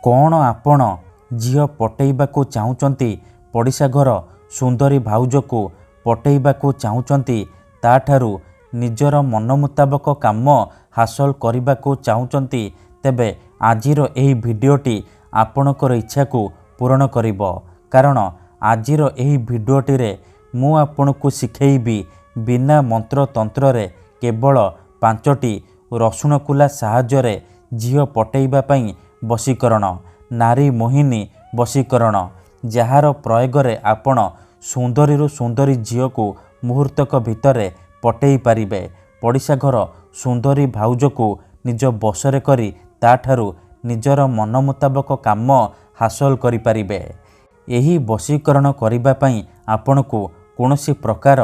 କ'ଣ ଆପଣ ଝିଅ ପଟେଇବାକୁ ଚାହୁଁଛନ୍ତି? ପଡ଼ିଶା ଘର ସୁନ୍ଦରୀ ଭାଉଜକୁ ପଟେଇବାକୁ ଚାହୁଁଛନ୍ତି? ତା'ଠାରୁ ନିଜର ମନ ମୁତାବକ କାମ ହାସଲ କରିବାକୁ ଚାହୁଁଛନ୍ତି? ତେବେ ଆଜିର ଏହି ଭିଡ଼ିଓଟି ଆପଣଙ୍କର ଇଚ୍ଛାକୁ ପୂରଣ କରିବ। କାରଣ ଆଜିର ଏହି ଭିଡ଼ିଓଟିରେ ମୁଁ ଆପଣଙ୍କୁ ଶିଖେଇବି ବିନା ମନ୍ତ୍ରତନ୍ତ୍ରରେ କେବଳ 5ଟି ରସୁଣ କୁଲା ସାହାଯ୍ୟରେ ଝିଅ ପଟେଇବା ପାଇଁ ବଶୀକରଣ, ନାରୀ ମୋହିନୀ ବଶୀକରଣ, ଯାହାର ପ୍ରୟୋଗରେ ଆପଣ ସୁନ୍ଦରୀରୁ ସୁନ୍ଦରୀ ଝିଅକୁ ମୁହୂର୍ତ୍ତକ ଭିତରେ ପଟେଇ ପାରିବେ। ପଡ଼ିଶା ଘର ସୁନ୍ଦରୀ ଭାଉଜକୁ ନିଜ ବଶରେ କରି ତା'ଠାରୁ ନିଜର ମନ ମୁତାବକ କାମ ହାସଲ କରିପାରିବେ। ଏହି ବଶୀକରଣ କରିବା ପାଇଁ ଆପଣଙ୍କୁ କୌଣସି ପ୍ରକାର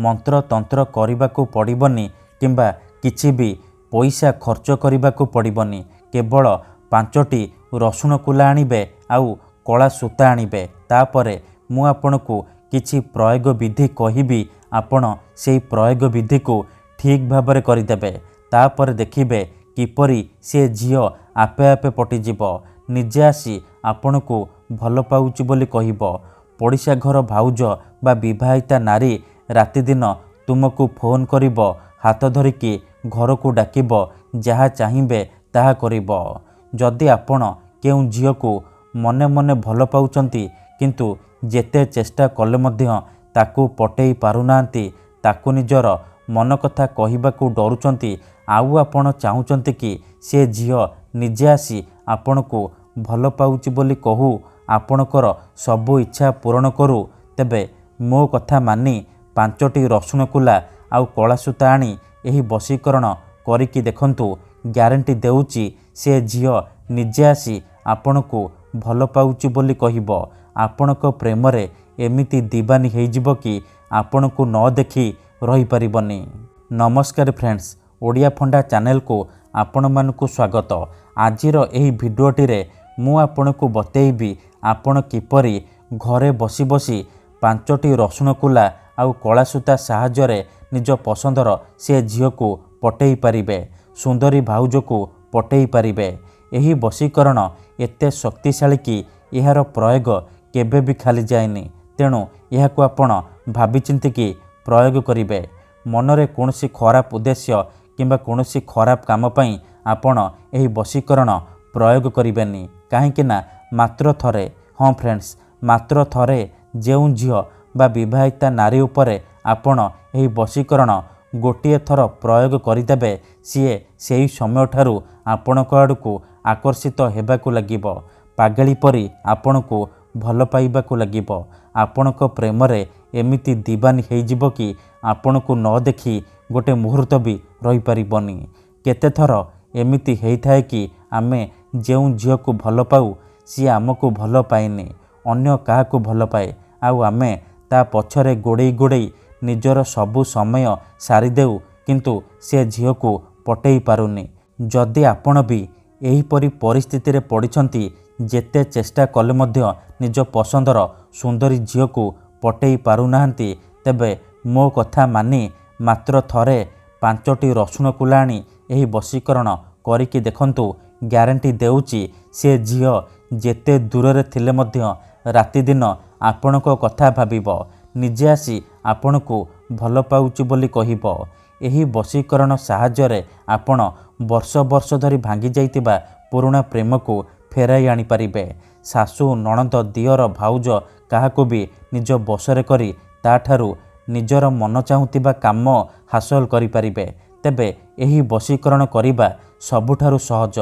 ମନ୍ତ୍ରତନ୍ତ୍ର କରିବାକୁ ପଡ଼ିବନି କିମ୍ବା କିଛି ବି ପଇସା ଖର୍ଚ୍ଚ କରିବାକୁ ପଡ଼ିବନି। କେବଳ 5ଟି ରସୁଣ କୁଲା ଆଣିବେ ଆଉ କଳା ସୂତା ଆଣିବେ। ତାପରେ ମୁଁ ଆପଣଙ୍କୁ କିଛି ପ୍ରୟୋଗ ବିଧି କହିବି, ଆପଣ ସେହି ପ୍ରୟୋଗ ବିଧିକୁ ଠିକ୍ ଭାବରେ କରିଦେବେ। ତାପରେ ଦେଖିବେ କିପରି ସେ ଝିଅ ଆପେ ଆପେ ପଟିଯିବ, ନିଜେ ଆସି ଆପଣଙ୍କୁ ଭଲ ପାଉଛି ବୋଲି କହିବ। ପଡ଼ିଶା ଘର ଭାଉଜ ବା ବିବାହିତା ନାରୀ ରାତିଦିନ ତୁମକୁ ଫୋନ୍ କରିବ, ହାତ ଧରିକି ଘରକୁ ଡାକିବ, ଯାହା ଚାହିଁବେ ତାହା କରିବ। ଯଦି ଆପଣ କେଉଁ ଝିଅକୁ ମନେ ମନେ ଭଲ ପାଉଛନ୍ତି କିନ୍ତୁ ଯେତେ ଚେଷ୍ଟା କଲେ ମଧ୍ୟ ତାକୁ ପଟେଇ ପାରୁନାହାନ୍ତି, ତାକୁ ନିଜର ମନ କଥା କହିବାକୁ ଡରୁଛନ୍ତି, ଆଉ ଆପଣ ଚାହୁଁଛନ୍ତି କି ସେ ଝିଅ ନିଜେ ଆସି ଆପଣଙ୍କୁ ଭଲ ପାଉଛି ବୋଲି କହୁ, ଆପଣଙ୍କର ସବୁ ଇଚ୍ଛା ପୂରଣ କରୁ, ତେବେ ମୋ କଥା ମାନି 5ଟି ରସୁଣ କୁଲା ଆଉ କଳା ସୂତା ଆଣି ଏହି ବଶୀକରଣ କରିକି ଦେଖନ୍ତୁ। ଗ୍ୟାରେଣ୍ଟି ଦେଉଛି ସେ ଝିଅ ନିଜେ ଆସି ଆପଣଙ୍କୁ ଭଲ ପାଉଛି ବୋଲି କହିବ। ଆପଣଙ୍କ ପ୍ରେମରେ ଏମିତି ଦିବାନୀ ହେଇଯିବ କି ଆପଣଙ୍କୁ ନ ଦେଖି ରହିପାରିବନି। ନମସ୍କାର ଫ୍ରେଣ୍ଡସ୍, ଓଡ଼ିଆ ଫଣ୍ଡା ଚ୍ୟାନେଲକୁ ଆପଣମାନଙ୍କୁ ସ୍ୱାଗତ। ଆଜିର ଏହି ଭିଡ଼ିଓଟିରେ ମୁଁ ଆପଣଙ୍କୁ ବତେଇବି ଆପଣ କିପରି ଘରେ ବସି ବସି 5ଟି ରସୁଣ କୁଲା ଆଉ କଳା ସୂତା ସାହାଯ୍ୟରେ ନିଜ ପସନ୍ଦର ସେ ଝିଅକୁ ପଟେଇ ପାରିବେ, ସୁନ୍ଦରୀ ଭାଉଜକୁ ପଟେଇ ପାରିବେ। ଏହି ବଶୀକରଣ ଏତେ ଶକ୍ତିଶାଳୀ କି ଏହାର ପ୍ରୟୋଗ କେବେ ବି ଖାଲି ଯାଏନି। ତେଣୁ ଏହାକୁ ଆପଣ ଭାବିଚିନ୍ତିକି ପ୍ରୟୋଗ କରିବେ। ମନରେ କୌଣସି ଖରାପ ଉଦ୍ଦେଶ୍ୟ କିମ୍ବା କୌଣସି ଖରାପ କାମ ପାଇଁ ଆପଣ ଏହି ବଶୀକରଣ ପ୍ରୟୋଗ କରିବେନି। କାହିଁକି ନା ମାତ୍ର ଥରେ, ହଁ ଫ୍ରେଣ୍ଡସ୍, ମାତ୍ର ଥରେ ଯେଉଁ ଝିଅ ବା ବିବାହିତା ନାରୀ ଉପରେ ଆପଣ ଏହି ବଶୀକରଣ ଗୋଟିଏ ଥର ପ୍ରୟୋଗ କରିଦେବେ, ସିଏ ସେହି ସମୟଠାରୁ ଆପଣଙ୍କ ଆଡ଼କୁ ଆକର୍ଷିତ ହେବାକୁ ଲାଗିବ, ପାଗଳି ପରି ଆପଣଙ୍କୁ ଭଲ ପାଇବାକୁ ଲାଗିବ। ଆପଣଙ୍କ ପ୍ରେମରେ ଏମିତି ଦିବାନୀ ହେଇଯିବ କି ଆପଣଙ୍କୁ ନ ଦେଖି ଗୋଟେ ମୁହୂର୍ତ୍ତ ବି ରହିପାରିବନି। କେତେଥର ଏମିତି ହେଇଥାଏ କି ଆମେ ଯେଉଁ ଝିଅକୁ ଭଲ ପାଉ ସିଏ ଆମକୁ ଭଲ ପାଏନି, ଅନ୍ୟ କାହାକୁ ଭଲ ପାଏ, ଆଉ ଆମେ ତା ପଛରେ ଗୋଡ଼େଇ ଗୋଡ଼େଇ ନିଜର ସବୁ ସମୟ ସାରିଦେଉ, କିନ୍ତୁ ସେ ଝିଅକୁ ପଟେଇ ପାରୁନି। ଯଦି ଆପଣ ବି ଏହିପରି ପରିସ୍ଥିତିରେ ପଡ଼ିଛନ୍ତି, ଯେତେ ଚେଷ୍ଟା କଲେ ମଧ୍ୟ ନିଜ ପସନ୍ଦର ସୁନ୍ଦରୀ ଝିଅକୁ ପଟେଇ ପାରୁନାହାନ୍ତି, ତେବେ ମୋ କଥା ମାନି ମାତ୍ର ଥରେ 5ଟି ରସୁଣ କୁଲା ଆଣି ଏହି ବଶୀକରଣ କରିକି ଦେଖନ୍ତୁ। ଗ୍ୟାରେଣ୍ଟି ଦେଉଛି ସେ ଝିଅ ଯେତେ ଦୂରରେ ଥିଲେ ମଧ୍ୟ ରାତିଦିନ ଆପଣଙ୍କ କଥା ଭାବିବ, ନିଜେ ଆସି ଆପଣଙ୍କୁ ଭଲ ପାଉଛି ବୋଲି କହିବ। ଏହି ବଶୀକରଣ ସାହାଯ୍ୟରେ ଆପଣ ବର୍ଷ ବର୍ଷ ଧରି ଭାଙ୍ଗି ଯାଇଥିବା ପୁରୁଣା ପ୍ରେମକୁ ଫେରାଇ ଆଣିପାରିବେ। ଶାଶୁ, ନଣନ୍ଦ, ଦିଅର, ଭାଉଜ କାହାକୁ ବି ନିଜ ବଶରେ କରି ତା'ଠାରୁ ନିଜର ମନ ଚାହୁଁଥିବା କାମ ହାସଲ କରିପାରିବେ। ତେବେ ଏହି ବଶୀକରଣ କରିବା ସବୁଠାରୁ ସହଜ।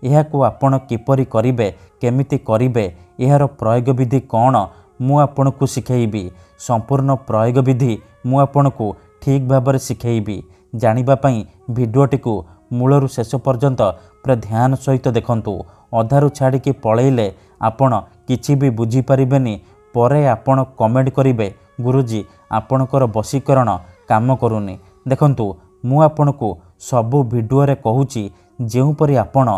ଏହାକୁ ଆପଣ କିପରି କରିବେ, କେମିତି କରିବେ, ଏହାର ପ୍ରୟୋଗ ବିଧି କ'ଣ, ମୁଁ ଆପଣଙ୍କୁ ଶିଖେଇବି। ସମ୍ପୂର୍ଣ୍ଣ ପ୍ରୟୋଗ ବିଧି ମୁଁ ଆପଣଙ୍କୁ ଠିକ୍ ଭାବରେ ଶିଖେଇବି। ଜାଣିବା ପାଇଁ ଭିଡ଼ିଓଟିକୁ ମୂଳରୁ ଶେଷ ପର୍ଯ୍ୟନ୍ତ ପୁରା ଧ୍ୟାନ ସହିତ ଦେଖନ୍ତୁ। ଅଧାରୁ ଛାଡ଼ିକି ପଳେଇଲେ ଆପଣ କିଛି ବି ବୁଝିପାରିବେନି। ପରେ ଆପଣ କମେଣ୍ଟ କରିବେ, ଗୁରୁଜୀ ଆପଣଙ୍କର ବଶୀକରଣ କାମ କରୁନି। ଦେଖନ୍ତୁ, ମୁଁ ଆପଣଙ୍କୁ ସବୁ ଭିଡ଼ିଓରେ କହୁଛି, ଯେଉଁପରି ଆପଣ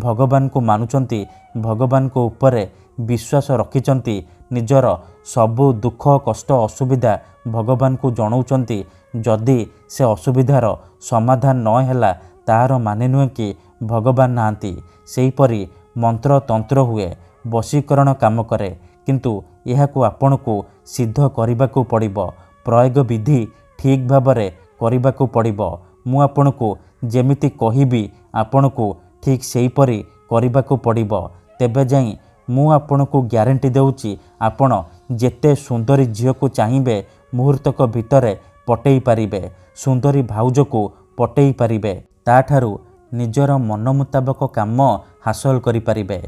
ଭଗବାନଙ୍କୁ ମାନୁଛନ୍ତି, ଭଗବାନଙ୍କ ଉପରେ ବିଶ୍ୱାସ ରଖିଛନ୍ତି, ନିଜର ସବୁ ଦୁଃଖ କଷ୍ଟ ଅସୁବିଧା ଭଗବାନଙ୍କୁ ଜଣାଉଛନ୍ତି, ଯଦି ସେ ଅସୁବିଧାର ସମାଧାନ ନ ହେଲା ତାହାର ମାନେ ନୁହେଁ କି ଭଗବାନ ନାହାନ୍ତି। ସେହିପରି ମନ୍ତ୍ର ତନ୍ତ୍ର ହୁଏ, ବଶୀକରଣ କାମ କରେ, କିନ୍ତୁ ଏହାକୁ ଆପଣଙ୍କୁ ସିଦ୍ଧ କରିବାକୁ ପଡ଼ିବ। ପ୍ରୟୋଗ ବିଧି ଠିକ୍ ଭାବରେ କରିବାକୁ ପଡ଼ିବ। ମୁଁ ଆପଣଙ୍କୁ ଯେମିତି କହିବି ଆପଣଙ୍କୁ ଠିକ୍ ସେହିପରି କରିବାକୁ ପଡ଼ିବ। ତେବେ ଯାଇ ମୁଁ ଆପଣଙ୍କୁ ଗ୍ୟାରେଣ୍ଟି ଦେଉଛି ଆପଣ ଯେତେ ସୁନ୍ଦରୀ ଝିଅକୁ ଚାହିଁବେ ମୁହୂର୍ତ୍ତକ ଭିତରେ ପଟେଇ ପାରିବେ। ସୁନ୍ଦରୀ ଭାଉଜକୁ ପଟେଇ ପାରିବେ, ତାଠାରୁ ନିଜର ମନ ମୁତାବକ କାମ ହାସଲ କରିପାରିବେ।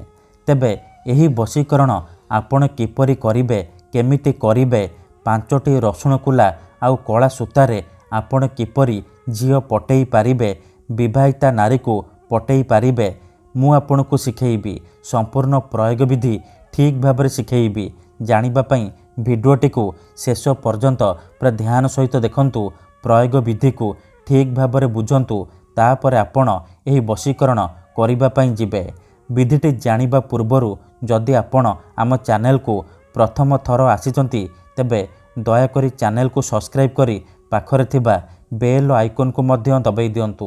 ତେବେ ଏହି ବଶୀକରଣ ଆପଣ କିପରି କରିବେ, କେମିତି କରିବେ, 5ଟି ରସୁଣ କୁଲା ଆଉ କଳା ସୂତାରେ ଆପଣ କିପରି ଝିଅ ପଟେଇ ପାରିବେ, ବିବାହିତା ନାରୀକୁ ପଟେଇ ପାରିବେ, ମୁଁ ଆପଣଙ୍କୁ ଶିଖେଇବି। ସମ୍ପୂର୍ଣ୍ଣ ପ୍ରୟୋଗ ବିଧି ଠିକ୍ ଭାବରେ ଶିଖେଇବି। ଜାଣିବା ପାଇଁ ଭିଡ଼ିଓଟିକୁ ଶେଷ ପର୍ଯ୍ୟନ୍ତ ପୁରା ଧ୍ୟାନ ସହିତ ଦେଖନ୍ତୁ। ପ୍ରୟୋଗ ବିଧିକୁ ଠିକ୍ ଭାବରେ ବୁଝନ୍ତୁ, ତାପରେ ଆପଣ ଏହି ବଶୀକରଣ କରିବା ପାଇଁ ଯିବେ। ବିଧିଟି ଜାଣିବା ପୂର୍ବରୁ ଯଦି ଆପଣ ଆମ ଚ୍ୟାନେଲକୁ ପ୍ରଥମ ଥର ଆସିଛନ୍ତି ତେବେ ଦୟାକରି ଚ୍ୟାନେଲକୁ ସବସ୍କ୍ରାଇବ୍ କରି ପାଖରେ ଥିବା ବେଲ୍ ଆଇକନ୍କୁ ମଧ୍ୟ ଦବାଇ ଦିଅନ୍ତୁ,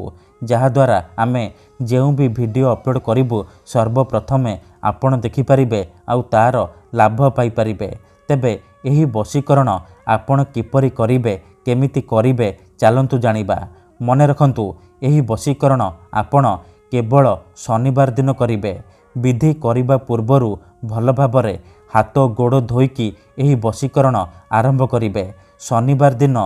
ଯାହାଦ୍ୱାରା ଆମେ ଯେଉଁ ବି ଭିଡ଼ିଓ ଅପଲୋଡ଼ କରିବୁ ସର୍ବପ୍ରଥମେ ଆପଣ ଦେଖିପାରିବେ ଆଉ ତା'ର ଲାଭ ପାଇପାରିବେ। ତେବେ ଏହି ବଶୀକରଣ ଆପଣ କିପରି କରିବେ, କେମିତି କରିବେ, ଚାଲନ୍ତୁ ଜାଣିବା। ମନେ ରଖନ୍ତୁ, ଏହି ବଶୀକରଣ ଆପଣ କେବଳ ଶନିବାର ଦିନ କରିବେ। ବିଧି କରିବା ପୂର୍ବରୁ ଭଲ ଭାବରେ ହାତ ଗୋଡ଼ ଧୋଇକି ଏହି ବଶୀକରଣ ଆରମ୍ଭ କରିବେ। ଶନିବାର ଦିନ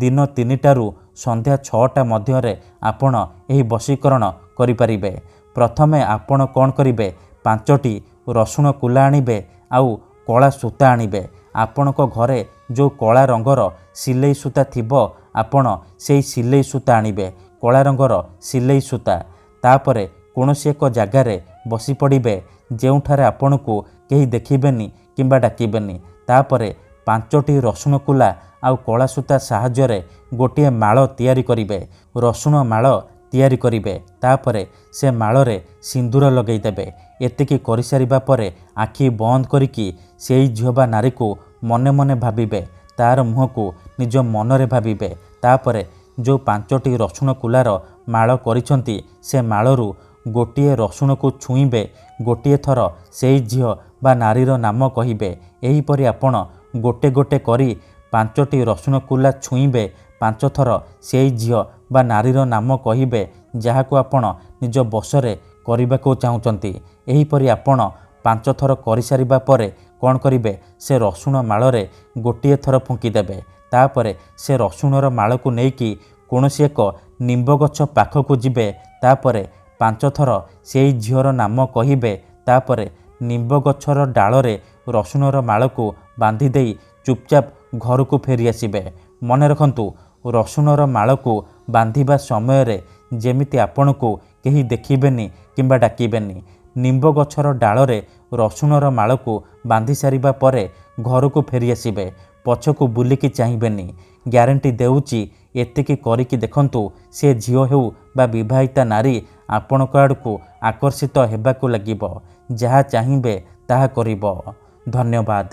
ଦିନ 3ଟାରୁ ସନ୍ଧ୍ୟା 6ଟା ମଧ୍ୟରେ ଆପଣ ଏହି ବଶୀକରଣ କରିପାରିବେ। ପ୍ରଥମେ ଆପଣ କ'ଣ କରିବେ, 5ଟି ରସୁଣ କୁଲା ଆଣିବେ ଆଉ କଳା ସୂତା ଆଣିବେ। ଆପଣଙ୍କ ଘରେ ଯେଉଁ କଳା ରଙ୍ଗର ସିଲେଇ ସୂତା ଥିବ ଆପଣ ସେଇ ସିଲେଇ ସୂତା ଆଣିବେ, କଳା ରଙ୍ଗର ସିଲେଇ ସୂତା। ତାପରେ କୌଣସି ଏକ ଜାଗାରେ ବସି ପଡ଼ିବେ ଯେଉଁଠାରେ ଆପଣଙ୍କୁ କେହି ଦେଖିବେନି କିମ୍ବା ଡାକିବେନି। ତାପରେ 5ଟି ରସୁଣ କୁଲା ଆଉ କଳା ସୂତା ସାହାଯ୍ୟରେ ଗୋଟିଏ ମାଳ ତିଆରି କରିବେ, ରସୁଣ ମାଳ ତିଆରି କରିବେ। ତାପରେ ସେ ମାଳରେ ସିନ୍ଦୁର ଲଗାଇଦେବେ। ଏତିକି କରିସାରିବା ପରେ ଆଖି ବନ୍ଦ କରିକି ସେଇ ଝିଅ ବା ନାରୀକୁ ମନେ ମନେ ଭାବିବେ, ତା'ର ମୁହଁକୁ ନିଜ ମନରେ ଭାବିବେ। ତାପରେ ଯେଉଁ 5ଟି ରସୁଣ କୁଲାର ମାଳ କରିଛନ୍ତି ସେ ମାଳରୁ ଗୋଟିଏ ରସୁଣକୁ ଛୁଇଁବେ, ଗୋଟିଏ ଥର ସେଇ ଝିଅ ବା ନାରୀର ନାମ କହିବେ। ଏହିପରି ଆପଣ ଗୋଟେ ଗୋଟେ କରି 5ଟି ରସୁଣ କୁଲା ଛୁଇଁବେ, 5 ଥର ସେଇ ଝିଅ ବା ନାରୀର ନାମ କହିବେ ଯାହାକୁ ଆପଣ ନିଜ ବଶରେ କରିବାକୁ ଚାହୁଁଛନ୍ତି। ଏହିପରି ଆପଣ 5 ଥର କରିସାରିବା ପରେ କ'ଣ କରିବେ, ସେ ରସୁଣ ମାଳରେ ଗୋଟିଏ ଥର ଫୁଙ୍କିଦେବେ। ତାପରେ ସେ ରସୁଣର ମାଳକୁ ନେଇକି କୌଣସି ଏକ ନିମ୍ବ ଗଛ ପାଖକୁ ଯିବେ। ତାପରେ 5 ଥର ସେଇ ଝିଅର ନାମ କହିବେ। ତାପରେ ନିମ୍ବ ଗଛର ଡାଳରେ ରସୁଣର ମାଳକୁ ବାନ୍ଧି ଦେଇ ଚୁପଚାପ ଘରକୁ ଫେରି ଆସିବେ। ମନେ ରଖନ୍ତୁ, ରସୁଣର ମାଳକୁ ବାନ୍ଧିବା ସମୟରେ ଯେମିତି ଆପଣଙ୍କୁ କେହି ଦେଖିବେନି କିମ୍ବା ଡାକିବେନି। ନିମ୍ବ ଗଛର ଡାଳରେ ରସୁଣର ମାଳକୁ ବାନ୍ଧି ସାରିବା ପରେ ଘରକୁ ଫେରି ଆସିବେ, ପଛକୁ ବୁଲିକି ଚାହିଁବେନି। ଗ୍ୟାରେଣ୍ଟି ଦେଉଛି, ଏତିକି କରିକି ଦେଖନ୍ତୁ, ସେ ଝିଅ ହେଉ ବା ବିବାହିତା ନାରୀ ଆପଣଙ୍କ ଆଡ଼କୁ ଆକର୍ଷିତ ହେବାକୁ ଲାଗିବ। ଯାହା ଚାହିଁବେ ତାହା କରିବ। ଧନ୍ୟବାଦ।